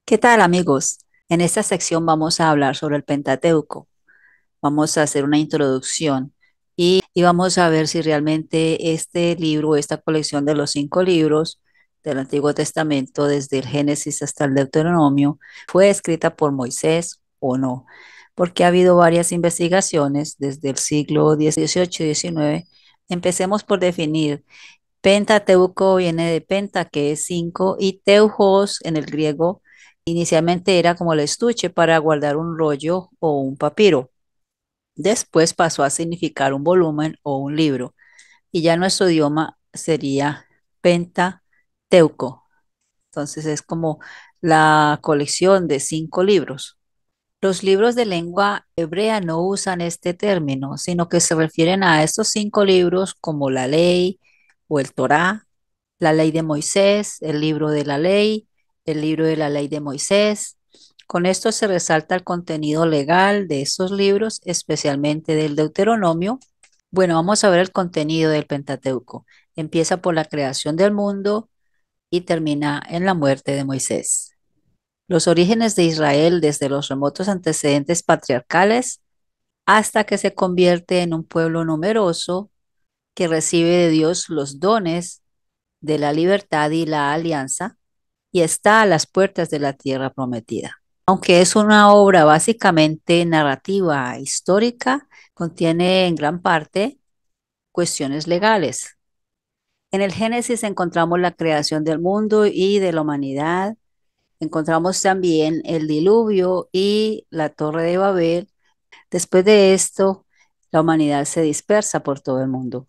¿Qué tal, amigos? En esta sección vamos a hablar sobre el Pentateuco. Vamos a hacer una introducción y vamos a ver si realmente este libro, esta colección de los 5 libros del Antiguo Testamento, desde el Génesis hasta el Deuteronomio, fue escrita por Moisés o no. Porque ha habido varias investigaciones desde el siglo XVIII y XIX. Empecemos por definir. Pentateuco viene de penta, que es 5, y teujos en el griego inicialmente era como el estuche para guardar un rollo o un papiro. Después pasó a significar un volumen o un libro, y ya nuestro idioma sería Pentateuco. Entonces es como la colección de 5 libros. Los libros de lengua hebrea no usan este término, sino que se refieren a estos 5 libros como la ley o el Torá, la ley de Moisés, el libro de la ley, el libro de la ley de Moisés. Con esto se resalta el contenido legal de estos libros, especialmente del Deuteronomio. Bueno, vamos a ver el contenido del Pentateuco. Empieza por la creación del mundo y termina en la muerte de Moisés. Los orígenes de Israel desde los remotos antecedentes patriarcales hasta que se convierte en un pueblo numeroso que recibe de Dios los dones de la libertad y la alianza y está a las puertas de la tierra prometida. Aunque es una obra básicamente narrativa histórica, contiene en gran parte cuestiones legales. En el Génesis encontramos la creación del mundo y de la humanidad. Encontramos también el diluvio y la torre de Babel. Después de esto, la humanidad se dispersa por todo el mundo.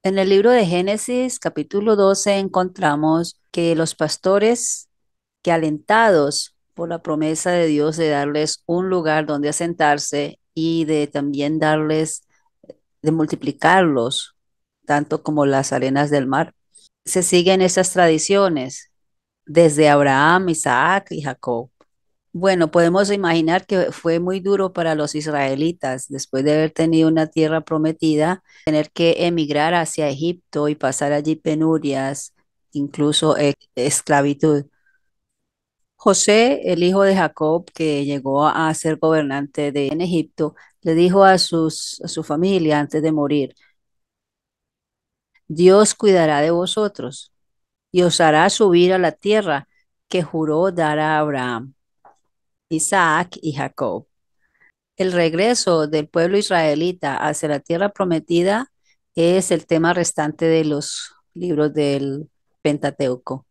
En el libro de Génesis, capítulo 12, encontramos que los pastores, que alentados por la promesa de Dios de darles un lugar donde asentarse y de también darles, de multiplicarlos, tanto como las arenas del mar, se siguen esas tradiciones desde Abraham, Isaac y Jacob. Bueno, podemos imaginar que fue muy duro para los israelitas después de haber tenido una tierra prometida, tener que emigrar hacia Egipto y pasar allí penurias, incluso esclavitud. José, el hijo de Jacob, que llegó a ser gobernante en Egipto, le dijo a su familia antes de morir: Dios cuidará de vosotros y os hará subir a la tierra que juró dar a Abraham, Isaac y Jacob. El regreso del pueblo israelita hacia la tierra prometida es el tema restante de los libros del Pentateuco.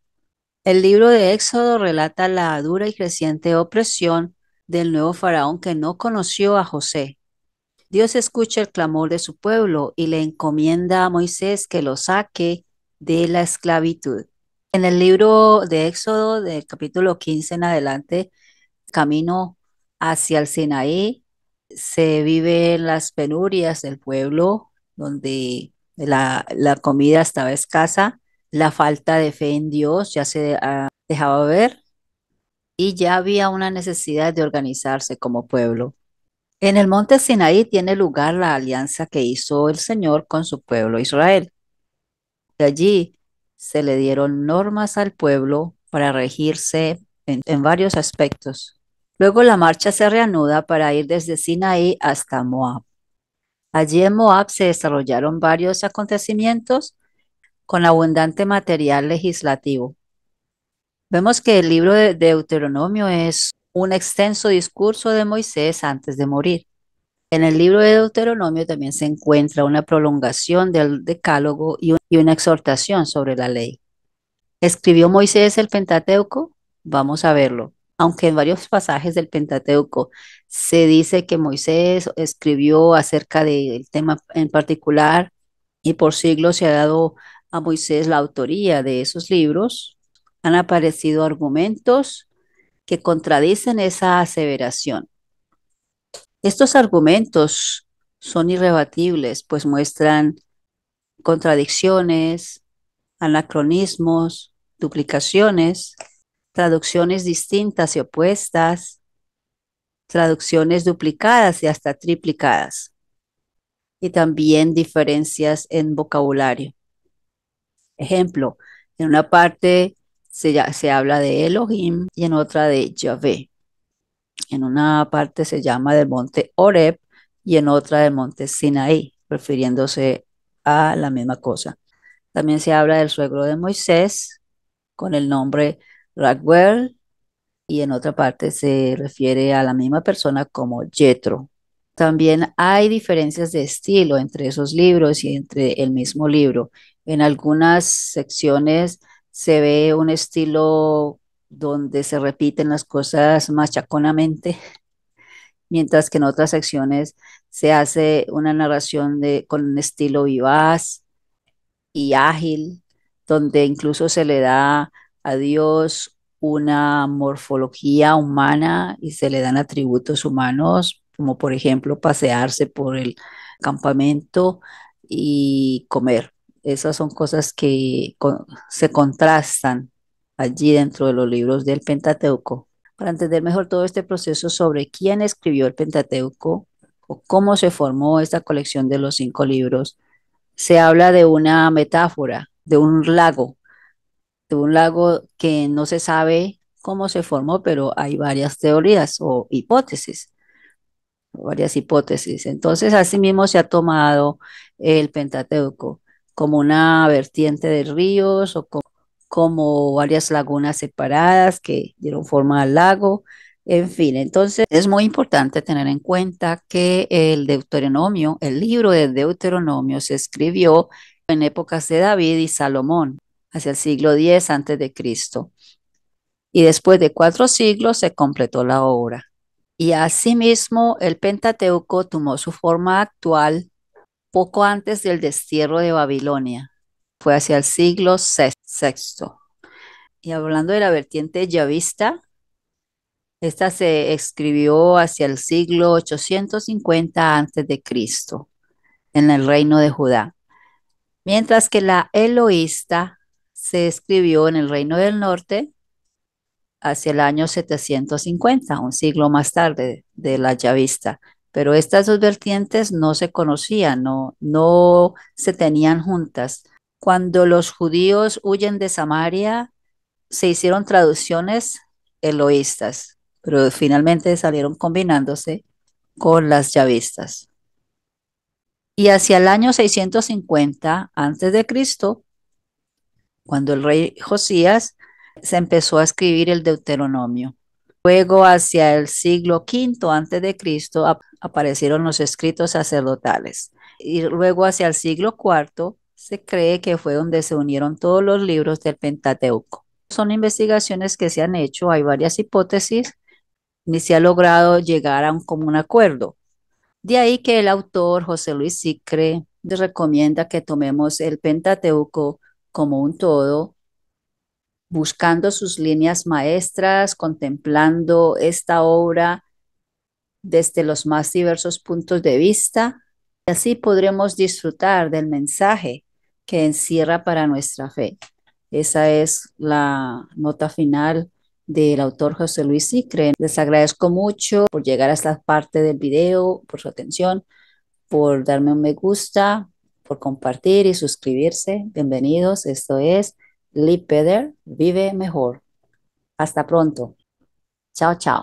El libro de Éxodo relata la dura y creciente opresión del nuevo faraón que no conoció a José. Dios escucha el clamor de su pueblo y le encomienda a Moisés que lo saque de la esclavitud. En el libro de Éxodo, del capítulo 15 en adelante, camino hacia el Sinaí, se viven las penurias del pueblo, donde la comida estaba escasa, la falta de fe en Dios ya se dejaba ver y ya había una necesidad de organizarse como pueblo. En el monte Sinaí tiene lugar la alianza que hizo el Señor con su pueblo Israel. De allí se le dieron normas al pueblo para regirse en varios aspectos. Luego la marcha se reanuda para ir desde Sinaí hasta Moab. Allí en Moab se desarrollaron varios acontecimientos con abundante material legislativo. Vemos que el libro de Deuteronomio es un extenso discurso de Moisés antes de morir. En el libro de Deuteronomio también se encuentra una prolongación del Decálogo y una exhortación sobre la ley. ¿Escribió Moisés el Pentateuco? Vamos a verlo. Aunque en varios pasajes del Pentateuco se dice que Moisés escribió acerca del tema en particular y por siglos se ha dado a Moisés la autoría de esos libros, han aparecido argumentos que contradicen esa aseveración. Estos argumentos son irrebatibles, pues muestran contradicciones, anacronismos, duplicaciones, traducciones distintas y opuestas, traducciones duplicadas y hasta triplicadas, y también diferencias en vocabulario. Ejemplo, en una parte se habla de Elohim y en otra de Yahvé. En una parte se llama del monte Horeb y en otra del monte Sinaí, refiriéndose a la misma cosa. También se habla del suegro de Moisés con el nombre Raguel y en otra parte se refiere a la misma persona como Jethro. También hay diferencias de estilo entre esos libros y entre el mismo libro. En algunas secciones se ve un estilo donde se repiten las cosas machaconamente, mientras que en otras secciones se hace una narración con un estilo vivaz y ágil, donde incluso se le da a Dios una morfología humana y se le dan atributos humanos, como por ejemplo pasearse por el campamento y comer. Esas son cosas que se contrastan allí dentro de los libros del Pentateuco. Para entender mejor todo este proceso sobre quién escribió el Pentateuco o cómo se formó esta colección de los 5 libros, se habla de una metáfora, de un lago que no se sabe cómo se formó, pero hay varias teorías o hipótesis, varias hipótesis. Entonces, asimismo se ha tomado el Pentateuco como una vertiente de ríos o como varias lagunas separadas que dieron forma al lago. En fin, entonces es muy importante tener en cuenta que el Deuteronomio, el libro del Deuteronomio se escribió en épocas de David y Salomón, hacia el siglo X antes de Cristo. Y después de 4 siglos se completó la obra. Y asimismo el Pentateuco tomó su forma actual poco antes del destierro de Babilonia. Fue hacia el siglo sexto. Y hablando de la vertiente yavista, esta se escribió hacia el siglo 850 antes de Cristo en el reino de Judá, mientras que la eloísta se escribió en el reino del norte hacia el año 750, un siglo más tarde de la yavista. Pero estas dos vertientes no se conocían, no se tenían juntas. Cuando los judíos huyen de Samaria, se hicieron traducciones eloístas, pero finalmente salieron combinándose con las yavistas. Y hacia el año 650 antes de Cristo, cuando el rey Josías se empezó a escribir el Deuteronomio. Luego, hacia el siglo V antes de Cristo, aparecieron los escritos sacerdotales. Y luego, hacia el siglo IV, se cree que fue donde se unieron todos los libros del Pentateuco. Son investigaciones que se han hecho, hay varias hipótesis, ni se ha logrado llegar a un común acuerdo. De ahí que el autor José Luis Sicre recomienda que tomemos el Pentateuco como un todo, buscando sus líneas maestras, contemplando esta obra desde los más diversos puntos de vista, y así podremos disfrutar del mensaje que encierra para nuestra fe. Esa es la nota final del autor José Luis Sicre. Les agradezco mucho por llegar a esta parte del video, por su atención, por darme un me gusta, por compartir y suscribirse. Bienvenidos. Esto es Live Better, Vive Mejor. Hasta pronto. Chao, chao.